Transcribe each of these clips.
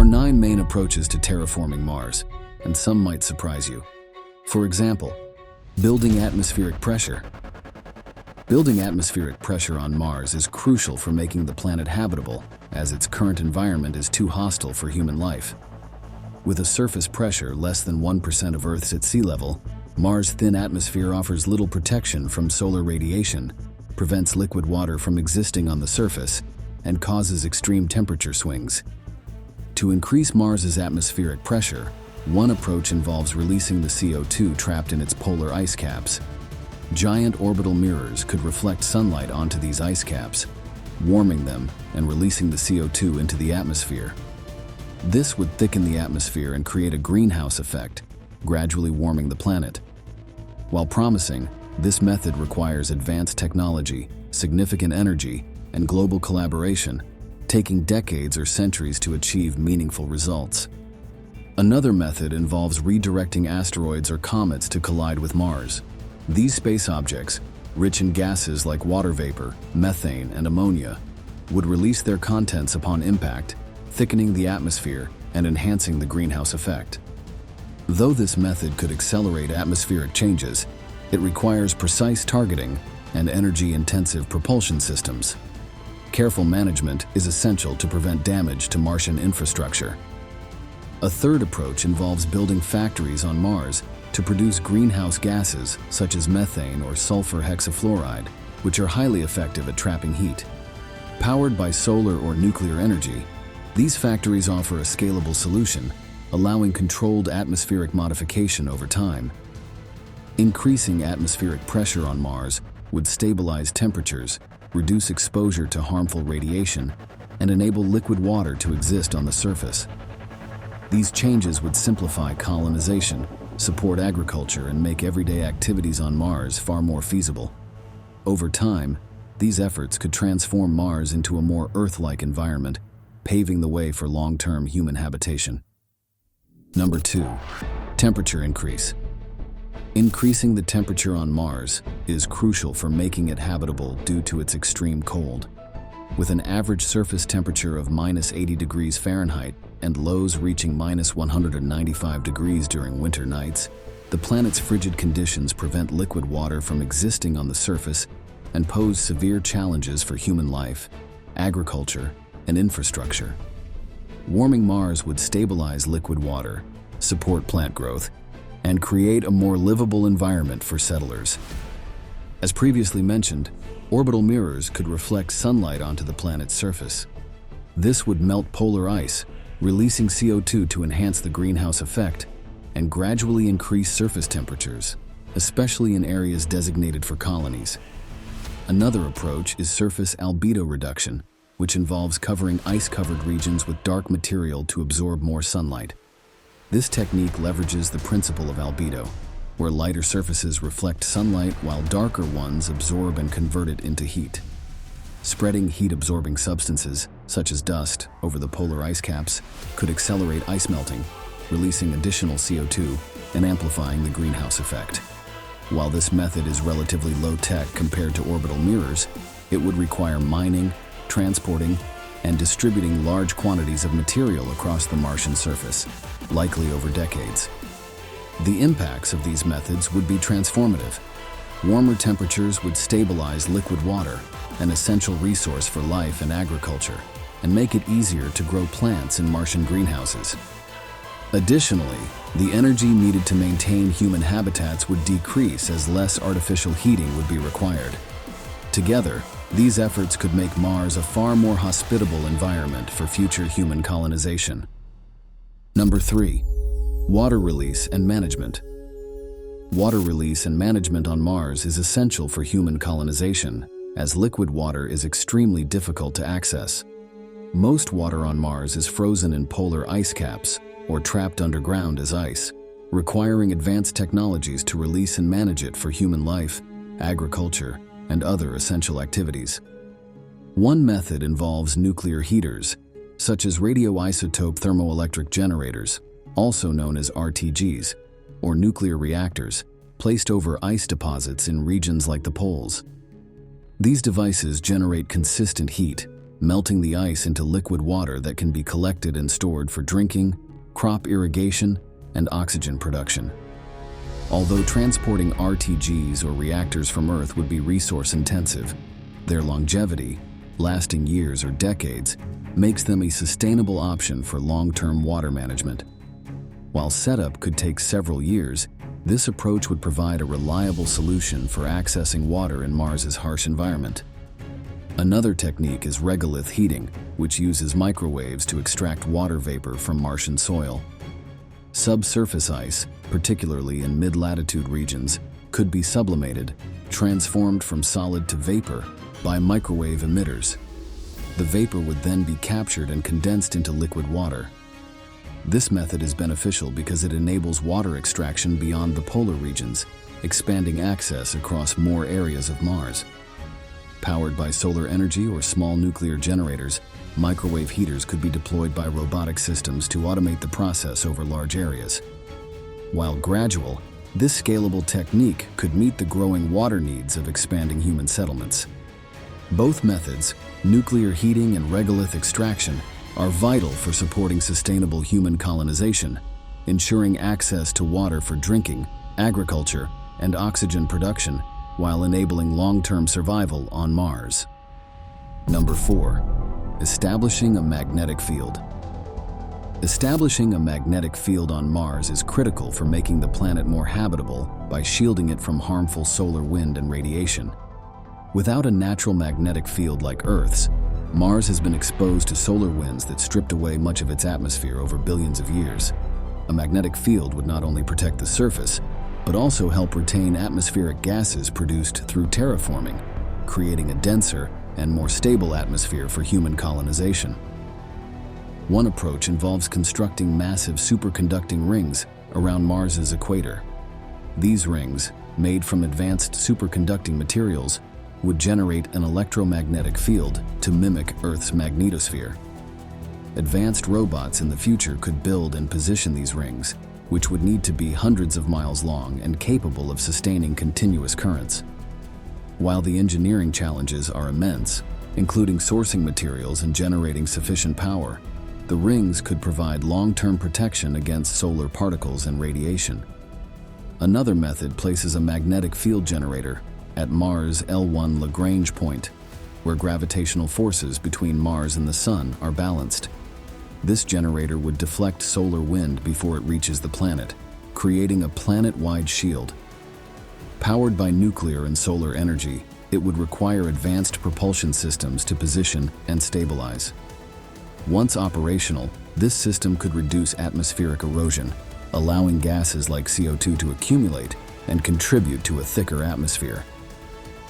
are 9 main approaches to terraforming Mars, and some might surprise you. For example, building atmospheric pressure. Building atmospheric pressure on Mars is crucial for making the planet habitable, as its current environment is too hostile for human life. With a surface pressure less than 1% of Earth's at sea level, Mars' thin atmosphere offers little protection from solar radiation, prevents liquid water from existing on the surface, and causes extreme temperature swings. To increase Mars's atmospheric pressure, one approach involves releasing the CO2 trapped in its polar ice caps. Giant orbital mirrors could reflect sunlight onto these ice caps, warming them and releasing the CO2 into the atmosphere. This would thicken the atmosphere and create a greenhouse effect, gradually warming the planet. While promising, this method requires advanced technology, significant energy, and global collaboration, taking decades or centuries to achieve meaningful results. Another method involves redirecting asteroids or comets to collide with Mars. These space objects, rich in gases like water vapor, methane, and ammonia, would release their contents upon impact, thickening the atmosphere and enhancing the greenhouse effect. Though this method could accelerate atmospheric changes, it requires precise targeting and energy-intensive propulsion systems. Careful management is essential to prevent damage to Martian infrastructure. A third approach involves building factories on Mars to produce greenhouse gases such as methane or sulfur hexafluoride, which are highly effective at trapping heat. Powered by solar or nuclear energy, these factories offer a scalable solution, allowing controlled atmospheric modification over time. Increasing atmospheric pressure on Mars would stabilize temperatures, reduce exposure to harmful radiation, and enable liquid water to exist on the surface. These changes would simplify colonization, support agriculture, and make everyday activities on Mars far more feasible. Over time, these efforts could transform Mars into a more Earth-like environment, paving the way for long-term human habitation. Number 2. Temperature increase. Increasing the temperature on Mars is crucial for making it habitable due to its extreme cold. With an average surface temperature of -80 degrees Fahrenheit and lows reaching -195 degrees during winter nights, the planet's frigid conditions prevent liquid water from existing on the surface and pose severe challenges for human life, agriculture, and infrastructure. Warming Mars would stabilize liquid water, support plant growth, and create a more livable environment for settlers. As previously mentioned, orbital mirrors could reflect sunlight onto the planet's surface. This would melt polar ice, releasing CO2 to enhance the greenhouse effect and gradually increase surface temperatures, especially in areas designated for colonies. Another approach is surface albedo reduction, which involves covering ice-covered regions with dark material to absorb more sunlight. This technique leverages the principle of albedo, where lighter surfaces reflect sunlight while darker ones absorb and convert it into heat. Spreading heat-absorbing substances, such as dust, over the polar ice caps could accelerate ice melting, releasing additional CO2 and amplifying the greenhouse effect. While this method is relatively low-tech compared to orbital mirrors, it would require mining, transporting, and distributing large quantities of material across the Martian surface, likely over decades. The impacts of these methods would be transformative. Warmer temperatures would stabilize liquid water, an essential resource for life and agriculture, and make it easier to grow plants in Martian greenhouses. Additionally, the energy needed to maintain human habitats would decrease as less artificial heating would be required. Together, these efforts could make Mars a far more hospitable environment for future human colonization. Number 3. Water release and management. Water release and management on Mars is essential for human colonization, as liquid water is extremely difficult to access. Most water on Mars is frozen in polar ice caps or trapped underground as ice, requiring advanced technologies to release and manage it for human life, agriculture, and other essential activities. One method involves nuclear heaters, such as radioisotope thermoelectric generators, also known as RTGs, or nuclear reactors, placed over ice deposits in regions like the poles. These devices generate consistent heat, melting the ice into liquid water that can be collected and stored for drinking, crop irrigation, and oxygen production. Although transporting RTGs or reactors from Earth would be resource-intensive, their longevity, lasting years or decades, makes them a sustainable option for long-term water management. While setup could take several years, this approach would provide a reliable solution for accessing water in Mars's harsh environment. Another technique is regolith heating, which uses microwaves to extract water vapor from Martian soil. Subsurface ice, particularly in mid-latitude regions, could be sublimated, transformed from solid to vapor by microwave emitters. The vapor would then be captured and condensed into liquid water. This method is beneficial because it enables water extraction beyond the polar regions, expanding access across more areas of Mars. Powered by solar energy or small nuclear generators, microwave heaters could be deployed by robotic systems to automate the process over large areas. While gradual, this scalable technique could meet the growing water needs of expanding human settlements. Both methods, nuclear heating and regolith extraction, are vital for supporting sustainable human colonization, ensuring access to water for drinking, agriculture, and oxygen production, while enabling long-term survival on Mars. Number 4. Establishing a magnetic field. Establishing a magnetic field on Mars is critical for making the planet more habitable by shielding it from harmful solar wind and radiation. Without a natural magnetic field like Earth's, Mars has been exposed to solar winds that stripped away much of its atmosphere over billions of years. A magnetic field would not only protect the surface, but also help retain atmospheric gases produced through terraforming, creating a denser and more stable atmosphere for human colonization. One approach involves constructing massive superconducting rings around Mars's equator. These rings, made from advanced superconducting materials, would generate an electromagnetic field to mimic Earth's magnetosphere. Advanced robots in the future could build and position these rings, which would need to be hundreds of miles long and capable of sustaining continuous currents. While the engineering challenges are immense, including sourcing materials and generating sufficient power, the rings could provide long-term protection against solar particles and radiation. Another method places a magnetic field generator at Mars' L1 Lagrange point, where gravitational forces between Mars and the Sun are balanced. This generator would deflect solar wind before it reaches the planet, creating a planet-wide shield. Powered by nuclear and solar energy, it would require advanced propulsion systems to position and stabilize. Once operational, this system could reduce atmospheric erosion, allowing gases like CO2 to accumulate and contribute to a thicker atmosphere.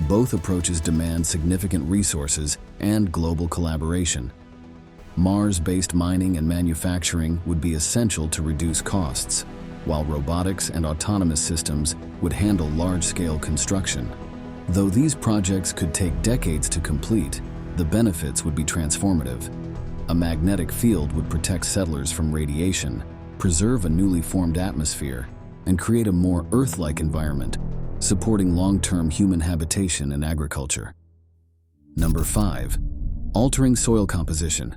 Both approaches demand significant resources and global collaboration. Mars-based mining and manufacturing would be essential to reduce costs, while robotics and autonomous systems would handle large-scale construction. Though these projects could take decades to complete, the benefits would be transformative. A magnetic field would protect settlers from radiation, preserve a newly formed atmosphere, and create a more Earth-like environment, supporting long-term human habitation and agriculture. Number 5. Altering soil composition.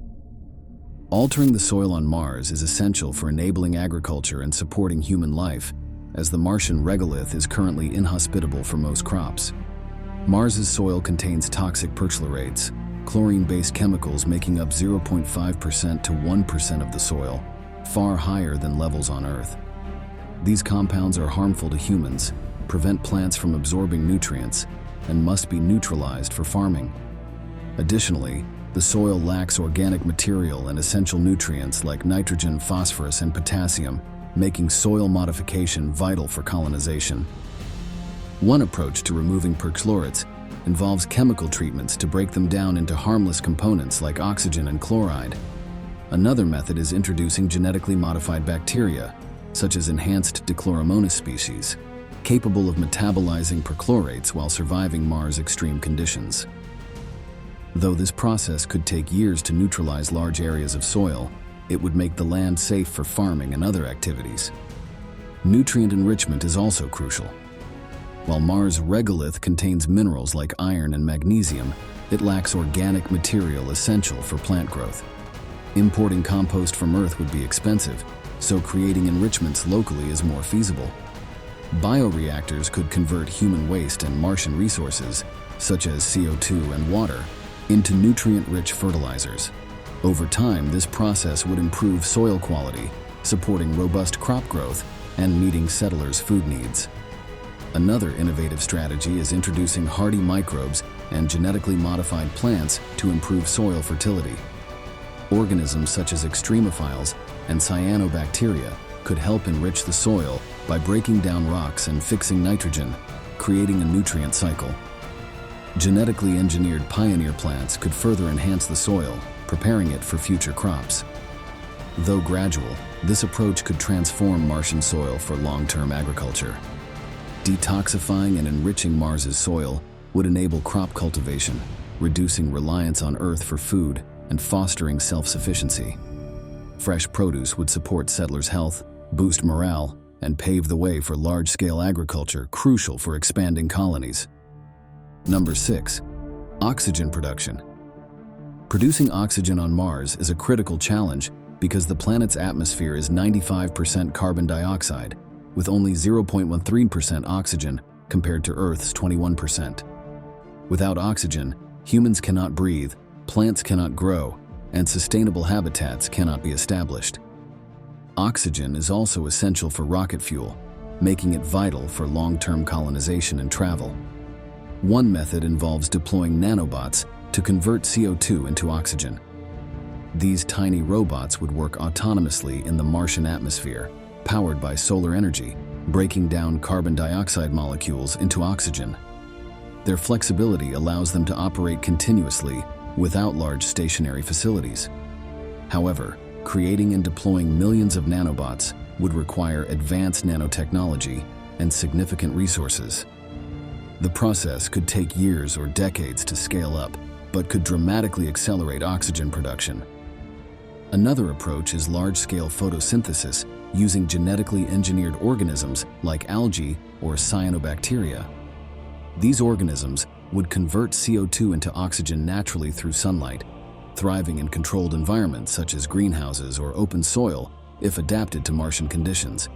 Altering the soil on Mars is essential for enabling agriculture and supporting human life, as the Martian regolith is currently inhospitable for most crops. Mars's soil contains toxic perchlorates, chlorine-based chemicals making up 0.5% to 1% of the soil, far higher than levels on Earth. These compounds are harmful to humans, prevent plants from absorbing nutrients, and must be neutralized for farming. Additionally, the soil lacks organic material and essential nutrients like nitrogen, phosphorus, and potassium, making soil modification vital for colonization. One approach to removing perchlorates involves chemical treatments to break them down into harmless components like oxygen and chloride. Another method is introducing genetically modified bacteria, such as enhanced Dichloromonas species, capable of metabolizing perchlorates while surviving Mars' extreme conditions. Though this process could take years to neutralize large areas of soil, it would make the land safe for farming and other activities. Nutrient enrichment is also crucial. While Mars' regolith contains minerals like iron and magnesium, it lacks organic material essential for plant growth. Importing compost from Earth would be expensive, so creating enrichments locally is more feasible. Bioreactors could convert human waste and Martian resources, such as CO2 and water, into nutrient-rich fertilizers. Over time, this process would improve soil quality, supporting robust crop growth and meeting settlers' food needs. Another innovative strategy is introducing hardy microbes and genetically modified plants to improve soil fertility. Organisms such as extremophiles and cyanobacteria could help enrich the soil by breaking down rocks and fixing nitrogen, creating a nutrient cycle. Genetically engineered pioneer plants could further enhance the soil, preparing it for future crops. Though gradual, this approach could transform Martian soil for long-term agriculture. Detoxifying and enriching Mars's soil would enable crop cultivation, reducing reliance on Earth for food and fostering self-sufficiency. Fresh produce would support settlers' health, boost morale, and pave the way for large-scale agriculture crucial for expanding colonies. Number 6. Oxygen production. Producing oxygen on Mars is a critical challenge because the planet's atmosphere is 95% carbon dioxide, with only 0.13% oxygen compared to Earth's 21%. Without oxygen, humans cannot breathe, plants cannot grow, and sustainable habitats cannot be established. Oxygen is also essential for rocket fuel, making it vital for long-term colonization and travel. One method involves deploying nanobots to convert CO2 into oxygen. These tiny robots would work autonomously in the Martian atmosphere, powered by solar energy, breaking down carbon dioxide molecules into oxygen. Their flexibility allows them to operate continuously without large stationary facilities. However, creating and deploying millions of nanobots would require advanced nanotechnology and significant resources. The process could take years or decades to scale up, but could dramatically accelerate oxygen production. Another approach is large-scale photosynthesis using genetically engineered organisms like algae or cyanobacteria. These organisms would convert CO2 into oxygen naturally through sunlight, thriving in controlled environments such as greenhouses or open soil if adapted to Martian conditions.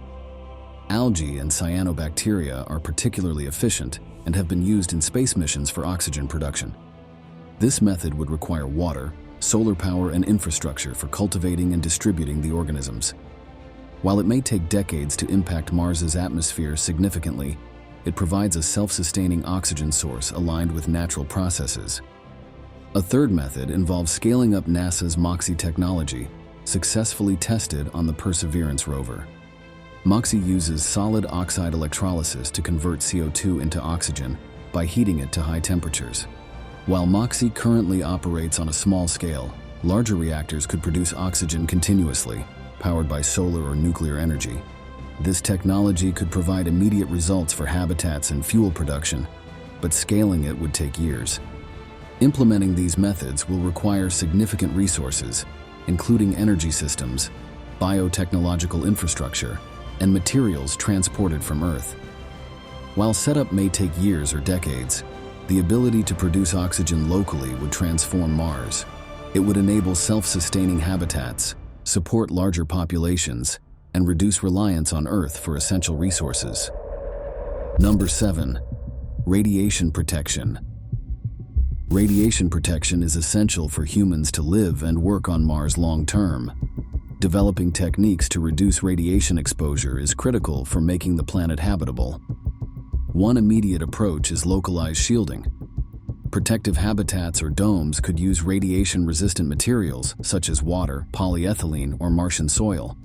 Algae and cyanobacteria are particularly efficient and have been used in space missions for oxygen production. This method would require water, solar power, and infrastructure for cultivating and distributing the organisms. While it may take decades to impact Mars's atmosphere significantly, it provides a self-sustaining oxygen source aligned with natural processes. A third method involves scaling up NASA's MOXIE technology, successfully tested on the Perseverance rover. MOXIE uses solid oxide electrolysis to convert CO2 into oxygen by heating it to high temperatures. While MOXIE currently operates on a small scale, larger reactors could produce oxygen continuously, powered by solar or nuclear energy. This technology could provide immediate results for habitats and fuel production, but scaling it would take years. Implementing these methods will require significant resources, including energy systems, biotechnological infrastructure, and materials transported from Earth. While setup may take years or decades, the ability to produce oxygen locally would transform Mars. It would enable self-sustaining habitats, support larger populations, and reduce reliance on Earth for essential resources. Number 7. Radiation protection. Radiation protection is essential for humans to live and work on Mars long-term. Developing techniques to reduce radiation exposure is critical for making the planet habitable. One immediate approach is localized shielding. Protective habitats or domes could use radiation-resistant materials such as water, polyethylene, or Martian soil.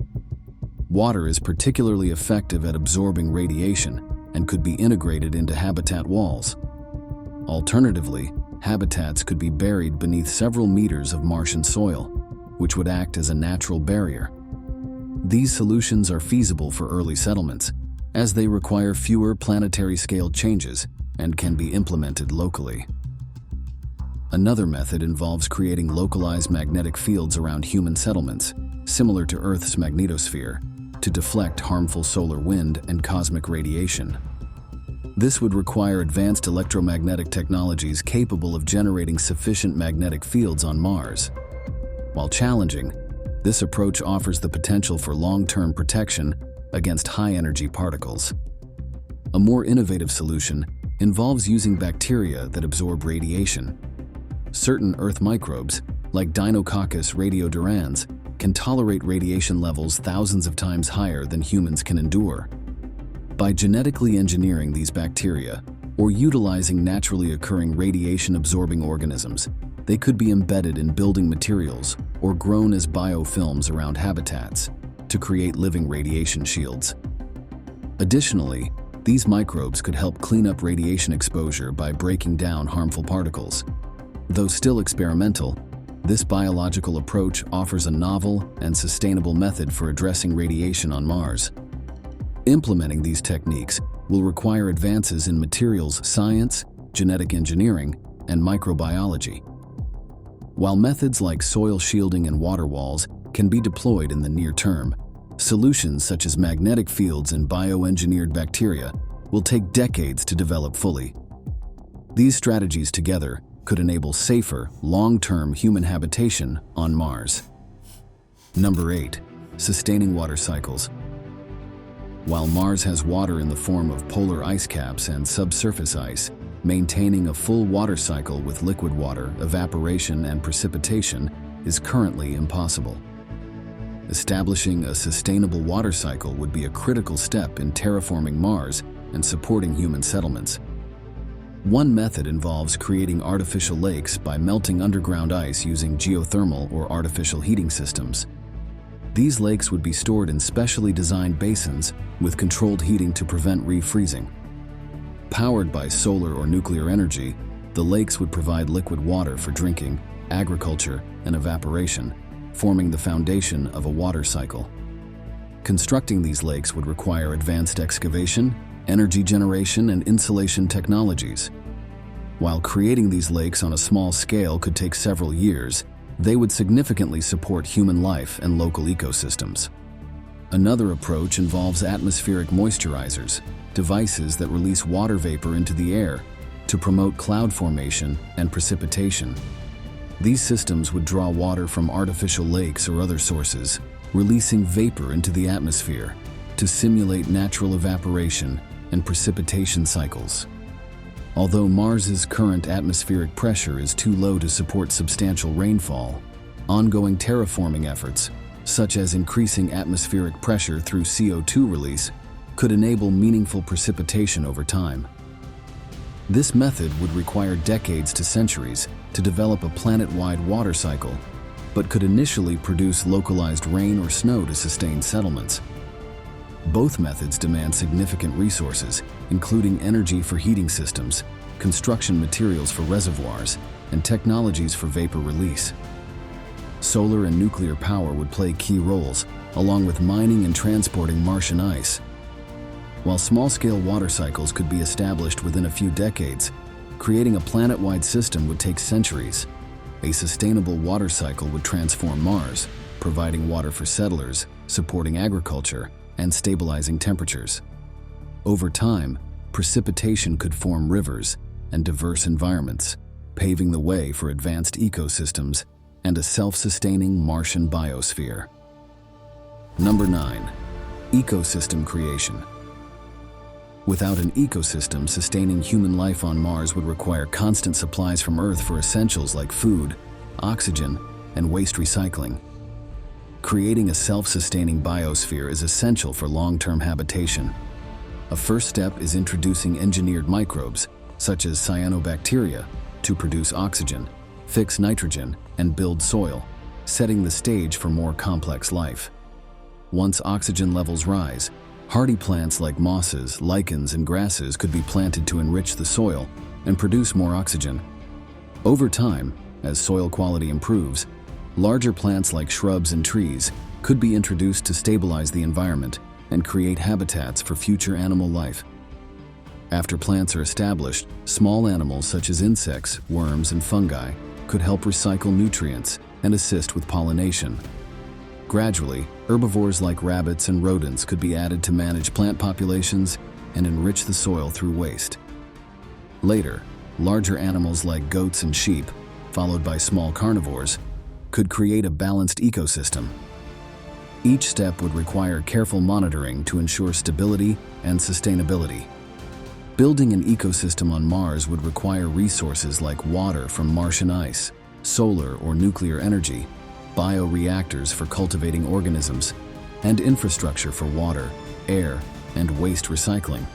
Water is particularly effective at absorbing radiation and could be integrated into habitat walls. Alternatively, habitats could be buried beneath several meters of Martian soil, which would act as a natural barrier. These solutions are feasible for early settlements, as they require fewer planetary-scale changes and can be implemented locally. Another method involves creating localized magnetic fields around human settlements, similar to Earth's magnetosphere, to deflect harmful solar wind and cosmic radiation. This would require advanced electromagnetic technologies capable of generating sufficient magnetic fields on Mars. While challenging, this approach offers the potential for long-term protection against high-energy particles. A more innovative solution involves using bacteria that absorb radiation. Certain Earth microbes, like Deinococcus radiodurans, can tolerate radiation levels thousands of times higher than humans can endure. By genetically engineering these bacteria, or utilizing naturally occurring radiation-absorbing organisms, they could be embedded in building materials or grown as biofilms around habitats to create living radiation shields. Additionally, these microbes could help clean up radiation exposure by breaking down harmful particles. Though still experimental, this biological approach offers a novel and sustainable method for addressing radiation on Mars. Implementing these techniques will require advances in materials science, genetic engineering, and microbiology. While methods like soil shielding and water walls can be deployed in the near term, solutions such as magnetic fields and bioengineered bacteria will take decades to develop fully. These strategies together could enable safer, long-term human habitation on Mars. Number 8. Sustaining water cycles. While Mars has water in the form of polar ice caps and subsurface ice, maintaining a full water cycle with liquid water, evaporation, and precipitation is currently impossible. Establishing a sustainable water cycle would be a critical step in terraforming Mars and supporting human settlements. One method involves creating artificial lakes by melting underground ice using geothermal or artificial heating systems. These lakes would be stored in specially designed basins with controlled heating to prevent refreezing. Powered by solar or nuclear energy, the lakes would provide liquid water for drinking, agriculture, and evaporation, forming the foundation of a water cycle. Constructing these lakes would require advanced excavation, energy generation, and insulation technologies. While creating these lakes on a small scale could take several years, they would significantly support human life and local ecosystems. Another approach involves atmospheric moisturizers, devices that release water vapor into the air to promote cloud formation and precipitation. These systems would draw water from artificial lakes or other sources, releasing vapor into the atmosphere to simulate natural evaporation and precipitation cycles. Although Mars's current atmospheric pressure is too low to support substantial rainfall, ongoing terraforming efforts, such as increasing atmospheric pressure through CO2 release, could enable meaningful precipitation over time. This method would require decades to centuries to develop a planet-wide water cycle, but could initially produce localized rain or snow to sustain settlements. Both methods demand significant resources, including energy for heating systems, construction materials for reservoirs, and technologies for vapor release. Solar and nuclear power would play key roles, along with mining and transporting Martian ice. While small-scale water cycles could be established within a few decades, creating a planet-wide system would take centuries. A sustainable water cycle would transform Mars, providing water for settlers, supporting agriculture, and stabilizing temperatures. Over time, precipitation could form rivers and diverse environments, paving the way for advanced ecosystems and a self-sustaining Martian biosphere. Number 9. Ecosystem creation. Without an ecosystem, sustaining human life on Mars would require constant supplies from Earth for essentials like food, oxygen, and waste recycling. Creating a self-sustaining biosphere is essential for long-term habitation. A first step is introducing engineered microbes, such as cyanobacteria, to produce oxygen, fix nitrogen, and build soil, setting the stage for more complex life. Once oxygen levels rise, hardy plants like mosses, lichens, and grasses could be planted to enrich the soil and produce more oxygen. Over time, as soil quality improves, larger plants like shrubs and trees could be introduced to stabilize the environment and create habitats for future animal life. After plants are established, small animals such as insects, worms, and fungi could help recycle nutrients and assist with pollination. Gradually, herbivores like rabbits and rodents could be added to manage plant populations, and enrich the soil through waste. Later, larger animals like goats and sheep, followed by small carnivores, could create a balanced ecosystem. Each step would require careful monitoring to ensure stability and sustainability. Building an ecosystem on Mars would require resources like water from Martian ice, solar or nuclear energy, bioreactors for cultivating organisms, and infrastructure for water, air, and waste recycling.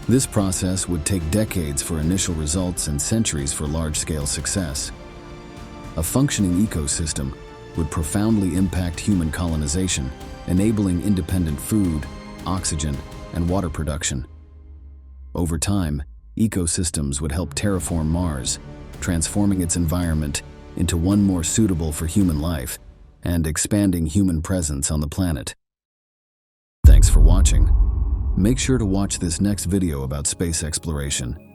This process would take decades for initial results and centuries for large-scale success. A functioning ecosystem would profoundly impact human colonization, enabling independent food, oxygen, and water production. Over time, ecosystems would help terraform Mars, transforming its environment into one more suitable for human life and expanding human presence on the planet. Thanks for watching. Make sure to watch this next video about space exploration.